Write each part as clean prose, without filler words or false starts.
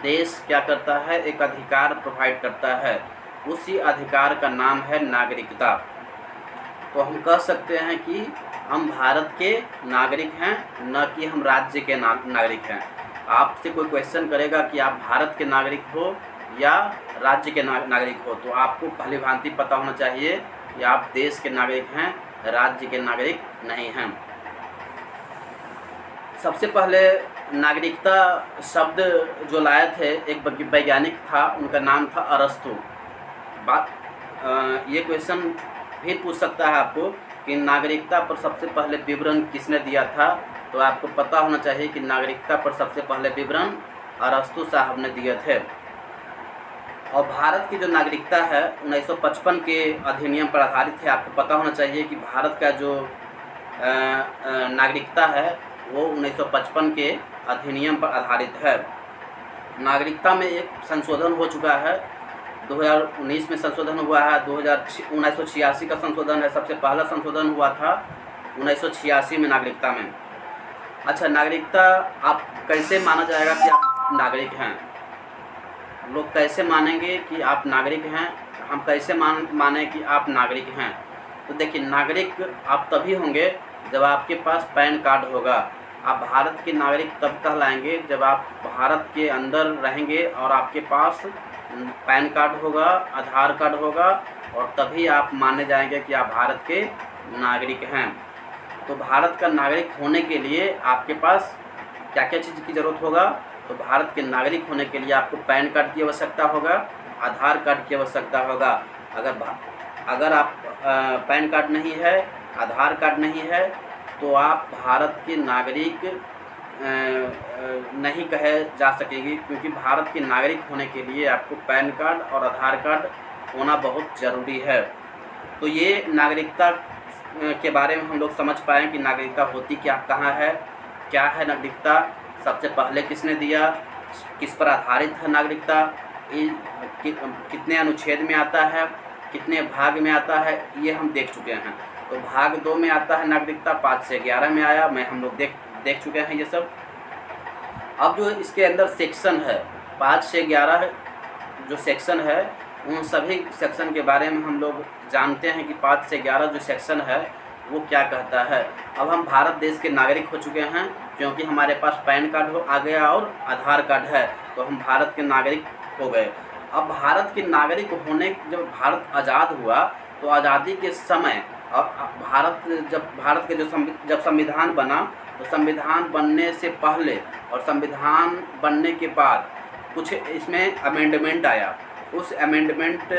देश क्या करता है, एक अधिकार प्रोवाइड करता है। उसी अधिकार का नाम है नागरिकता। तो हम कह सकते हैं कि हम भारत के नागरिक हैं, न कि हम राज्य के नागरिक हैं। आपसे कोई क्वेश्चन करेगा कि आप भारत के नागरिक हो या राज्य के नागरिक हो, तो आपको भली भांति पता होना चाहिए कि आप देश के नागरिक हैं, राज्य के नागरिक नहीं हैं। सबसे पहले नागरिकता शब्द जो लाए थे एक वैज्ञानिक था, उनका नाम था अरस्तु। ये क्वेश्चन भी पूछ सकता है आपको कि नागरिकता पर सबसे पहले विवरण किसने दिया था, तो आपको पता होना चाहिए कि नागरिकता पर सबसे पहले विवरण अरस्तु साहब ने दिए थे। और भारत की जो नागरिकता है 1955 के अधिनियम पर आधारित है। आपको पता होना चाहिए कि भारत का जो नागरिकता है वो 1955 के अधिनियम पर आधारित है। नागरिकता में एक संशोधन हो चुका है, 2019 में संशोधन हुआ है, 1986 का संशोधन है। सबसे पहला संशोधन हुआ था 1986 में नागरिकता में। अच्छा, नागरिकता आप कैसे माना जाएगा कि आप नागरिक हैं? लोग कैसे मानेंगे कि आप नागरिक हैं? हम कैसे माने कि आप नागरिक हैं? तो देखिए, नागरिक आप तभी होंगे जब आपके पास पैन कार्ड होगा। आप भारत के नागरिक तब कहलाएंगे जब आप भारत के अंदर रहेंगे और आपके पास पैन कार्ड होगा, आधार कार्ड होगा, और तभी आप माने जाएंगे कि आप भारत के नागरिक हैं। तो भारत का नागरिक होने के लिए आपके पास क्या क्या चीज़ की ज़रूरत होगा? तो भारत के नागरिक होने के लिए आपको पैन कार्ड की आवश्यकता होगा, आधार कार्ड की आवश्यकता होगा। अगर आप पैन कार्ड नहीं है, आधार कार्ड नहीं है, तो आप भारत के नागरिक नहीं कहे जा सकेंगे, क्योंकि भारत के नागरिक होने के लिए आपको पैन कार्ड और आधार कार्ड होना बहुत ज़रूरी है। तो ये नागरिकता के बारे में हम लोग समझ पाएँ कि नागरिकता होती कहाँ है, क्या है नागरिकता, सबसे पहले किसने दिया, किस पर आधारित है नागरिकता, कितने अनुच्छेद में आता है, कितने भाग में आता है, ये हम देख चुके हैं। तो भाग 2 में आता है नागरिकता, 5 से 11 में आया, हम लोग देख चुके हैं ये सब। अब जो इसके अंदर सेक्शन है 5 से 11 जो सेक्शन है, उन सभी सेक्शन के बारे में हम लोग जानते हैं कि 5 से 11 जो सेक्शन है वो क्या कहता है। अब हम भारत देश के नागरिक हो चुके हैं, क्योंकि हमारे पास पैन कार्ड आ गया और आधार कार्ड है, तो हम भारत के नागरिक हो गए। अब भारत के नागरिक होने, जब भारत आज़ाद हुआ तो आज़ादी के समय, अब भारत के जब संविधान बना, तो संविधान बनने से पहले और संविधान बनने के बाद कुछ इसमें अमेंडमेंट आया। उस अमेंडमेंट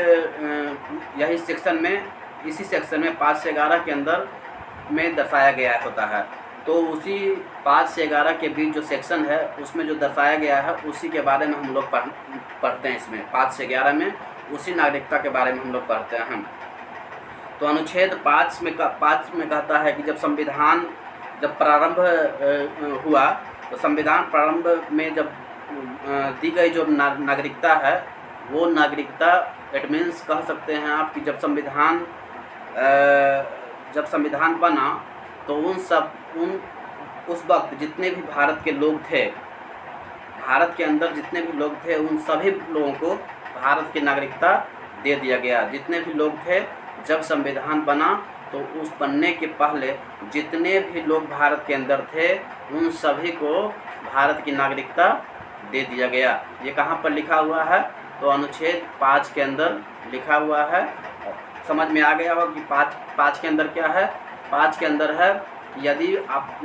इसी सेक्शन में 5 से 11 के अंदर में दर्शाया गया होता है। तो उसी 5 से 11 के बीच जो सेक्शन है उसमें जो दर्शाया गया है उसी के बारे में हम लोग पढ़ते हैं। इसमें 5 से 11 में उसी नागरिकता के बारे में हम लोग पढ़ते हैं। तो अनुच्छेद 5 में कहता है कि जब प्रारंभ हुआ, तो संविधान प्रारंभ में जब दी गई जो नागरिकता है, वो नागरिकता इट मीन्स कह सकते हैं आप कि जब संविधान बना, तो उस वक्त जितने भी भारत के लोग थे, भारत के अंदर जितने भी लोग थे, उन सभी लोगों को भारत की नागरिकता दे दिया गया। जितने भी लोग थे, जब संविधान बना तो उस बनने के पहले जितने भी लोग भारत के अंदर थे, उन सभी को भारत की नागरिकता दे दिया गया। ये कहाँ पर लिखा हुआ है? तो अनुच्छेद 5 के अंदर लिखा हुआ है। समझ में आ गया होगा कि 5 के अंदर क्या है? 5 के अंदर है कि यदि आप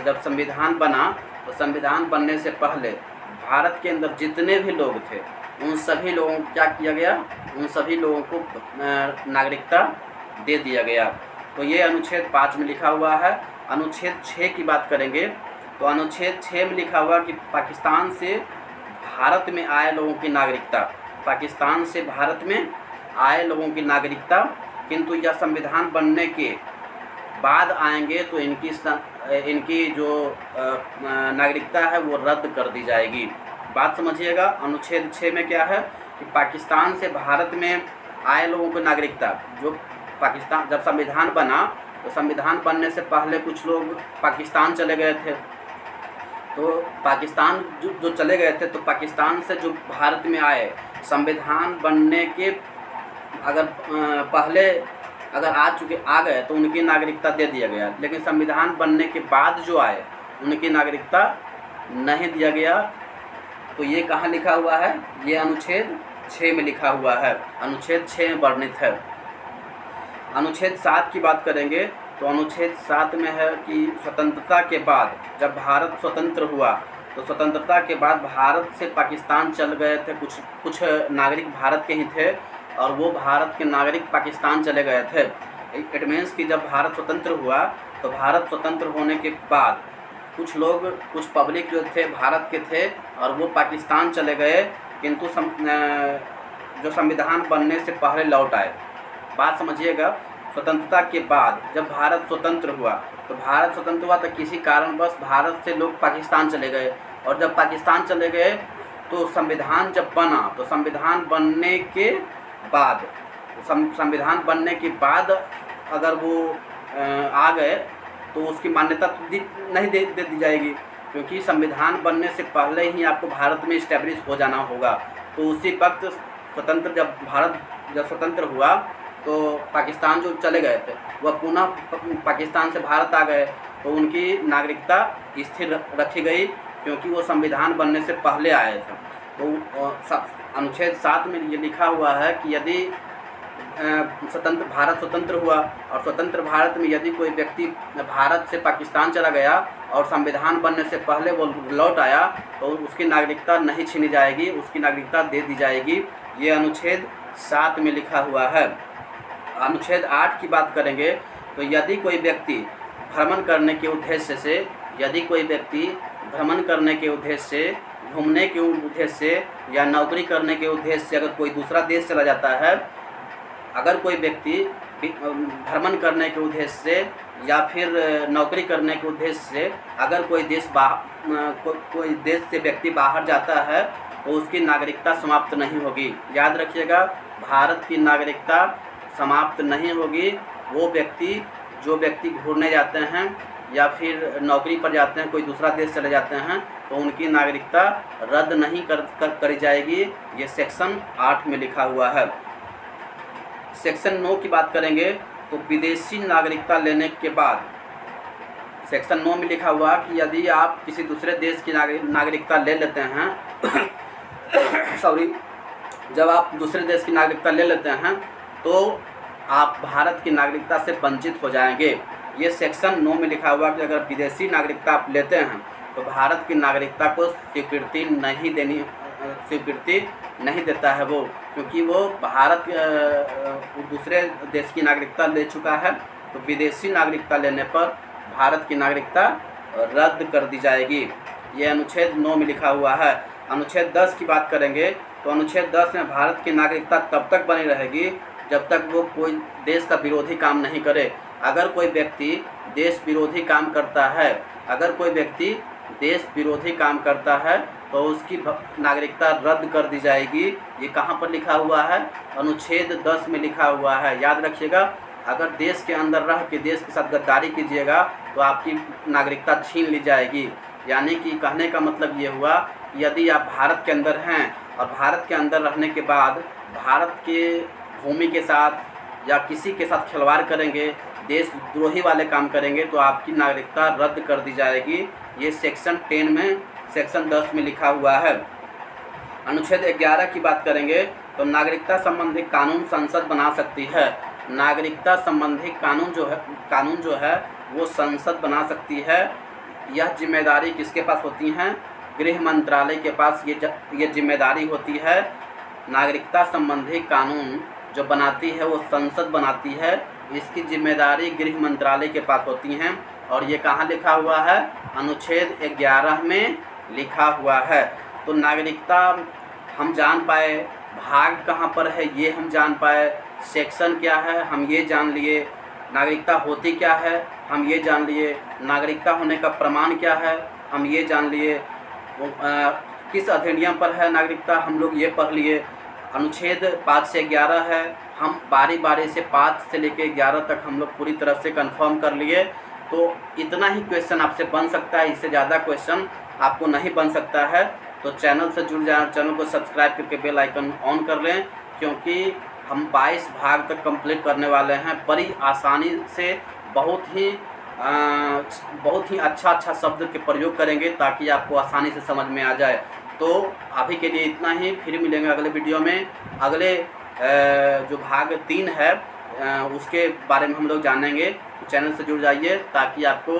जब संविधान बना, तो संविधान बनने से पहले भारत के अंदर जितने भी लोग थे, उन सभी लोगों को क्या किया गया? उन सभी लोगों को नागरिकता दे दिया गया। तो ये अनुच्छेद 5 में लिखा हुआ है। अनुच्छेद 6 की बात करेंगे, तो अनुच्छेद 6 में लिखा हुआ कि पाकिस्तान से भारत में आए लोगों की नागरिकता, पाकिस्तान से भारत में आए लोगों की नागरिकता, किंतु यह संविधान बनने के बाद आएंगे तो इनकी जो नागरिकता है वो रद्द कर दी जाएगी। बात समझिएगा। अनुच्छेद 6 में क्या है कि पाकिस्तान से भारत में आए लोगों की नागरिकता, जो पाकिस्तान जब संविधान बना, तो संविधान बनने से पहले कुछ लोग पाकिस्तान चले गए थे, तो पाकिस्तान जो जो चले गए थे, तो पाकिस्तान से जो भारत में आए, संविधान बनने के अगर पहले अगर आ गए तो उनकी नागरिकता दे दिया गया, लेकिन संविधान बनने के बाद जो आए उनकी नागरिकता नहीं दिया गया। तो ये कहाँ लिखा हुआ है? ये अनुच्छेद 6 में लिखा हुआ है, अनुच्छेद 6 में वर्णित है। अनुच्छेद 7 की बात करेंगे तो अनुच्छेद 7 में है कि स्वतंत्रता के बाद जब भारत स्वतंत्र हुआ, तो स्वतंत्रता के बाद भारत से पाकिस्तान चल गए थे, कुछ नागरिक भारत के ही थे और वो भारत के नागरिक पाकिस्तान चले गए थे। इट मीन्स कि जब भारत स्वतंत्र हुआ तो भारत स्वतंत्र होने के बाद कुछ लोग, कुछ पब्लिक जो थे भारत के थे और वो पाकिस्तान चले गए, किंतु जो संविधान बनने से पहले लौट आए। बात समझिएगा, स्वतंत्रता के बाद जब भारत स्वतंत्र हुआ, तो भारत स्वतंत्र हुआ तो किसी कारणवश भारत से लोग पाकिस्तान चले गए, और जब पाकिस्तान चले गए तो संविधान जब बना, तो संविधान बनने के बाद अगर वो आ गए तो उसकी मान्यता नहीं दे दी जाएगी, क्योंकि संविधान बनने से पहले ही आपको भारत में इस्टेब्लिश हो जाना होगा। तो उसी वक्त भारत जब स्वतंत्र हुआ तो पाकिस्तान जो चले गए थे वह पुनः पाकिस्तान से भारत आ गए, तो उनकी नागरिकता स्थिर रखी गई, क्योंकि वो संविधान बनने से पहले आए थे। तो अनुच्छेद 7 में ये लिखा हुआ है कि यदि भारत स्वतंत्र हुआ और स्वतंत्र भारत में यदि कोई व्यक्ति भारत से पाकिस्तान चला गया और संविधान बनने से पहले वो लौट आया, तो उसकी नागरिकता नहीं छीनी जाएगी, उसकी नागरिकता दे दी जाएगी। ये अनुच्छेद 7 में लिखा हुआ है। अनुच्छेद 8 की बात करेंगे तो यदि कोई व्यक्ति भ्रमण करने के उद्देश्य से, घूमने के उद्देश्य से या नौकरी करने के उद्देश्य से अगर कोई दूसरा देश चला जाता है, अगर कोई व्यक्ति भ्रमण करने के उद्देश्य से या फिर नौकरी करने के उद्देश्य से अगर कोई देश से व्यक्ति बाहर जाता है, तो उसकी नागरिकता समाप्त नहीं होगी। याद रखिएगा, भारत की नागरिकता समाप्त नहीं होगी। जो व्यक्ति घूमने जाते हैं या फिर नौकरी पर जाते हैं, कोई दूसरा देश चले जाते हैं, तो उनकी नागरिकता रद्द नहीं करी जाएगी। ये सेक्शन 8 में लिखा हुआ है। सेक्शन 9 की बात करेंगे तो विदेशी नागरिकता लेने के बाद सेक्शन 9 में लिखा हुआ कि यदि आप किसी दूसरे देश की नागरिकता ले लेते हैं जब आप दूसरे देश की नागरिकता ले लेते हैं तो आप भारत की नागरिकता से वंचित हो जाएंगे। ये सेक्शन 9 में लिखा हुआ कि अगर विदेशी नागरिकता आप लेते हैं तो भारत की नागरिकता को स्वीकृति नहीं देता है वो, क्योंकि वो भारत दूसरे देश की नागरिकता ले चुका है। तो विदेशी नागरिकता लेने पर भारत की नागरिकता रद्द कर दी जाएगी। ये अनुच्छेद 9 में लिखा हुआ है। अनुच्छेद 10 की बात करेंगे तो अनुच्छेद 10 में भारत की नागरिकता तब तक बनी रहेगी जब तक वो कोई देश का विरोधी काम नहीं करे। अगर कोई व्यक्ति देश विरोधी काम करता है तो उसकी नागरिकता रद्द कर दी जाएगी। ये कहाँ पर लिखा हुआ है? अनुच्छेद 10 में लिखा हुआ है। याद रखिएगा, अगर देश के अंदर रह के देश के साथ गद्दारी कीजिएगा तो आपकी नागरिकता छीन ली जाएगी। यानी कि कहने का मतलब ये हुआ, यदि आप भारत के अंदर हैं और भारत के अंदर रहने के बाद भारत के भूमि के साथ या किसी के साथ खिलवाड़ करेंगे, देशद्रोही वाले काम करेंगे, तो आपकी नागरिकता रद्द कर दी जाएगी। ये सेक्शन 10 में लिखा हुआ है। अनुच्छेद 11 की बात करेंगे तो नागरिकता संबंधी कानून संसद बना सकती है। नागरिकता संबंधी कानून जो है वो संसद बना सकती है। यह जिम्मेदारी किसके पास होती है? गृह मंत्रालय के पास ये जिम्मेदारी होती है। नागरिकता संबंधी कानून जो बनाती है वो संसद बनाती है। इसकी जिम्मेदारी गृह मंत्रालय के पास होती हैं। और ये कहाँ लिखा हुआ है? अनुच्छेद 11 में लिखा हुआ है। तो नागरिकता हम जान पाए, भाग कहाँ पर है ये हम जान पाए, सेक्शन क्या है हम ये जान लिए, नागरिकता होती क्या है हम ये जान लिए, नागरिकता होने का प्रमाण क्या है हम ये जान लिए, किस अधिनियम पर है नागरिकता हम लोग ये पढ़ लिए। अनुच्छेद 5 से 11 है, हम बारी से 5 से लेकर 11 तक हम लोग पूरी तरह से कंफर्म कर लिए। तो इतना ही क्वेश्चन आपसे बन सकता है, इससे ज़्यादा क्वेश्चन आपको नहीं बन सकता है तो चैनल से जुड़ जाए, चैनल को सब्सक्राइब करके बेल आइकन ऑन कर लें, क्योंकि हम 22 भाग तक कंप्लीट करने वाले हैं बड़ी आसानी से। बहुत ही अच्छा शब्द के प्रयोग करेंगे ताकि आपको आसानी से समझ में आ जाए। तो अभी के लिए इतना ही, फिर मिलेंगे अगले वीडियो में। अगले जो भाग 3 है उसके बारे में हम लोग जानेंगे। तो चैनल से जुड़ जाइए ताकि आपको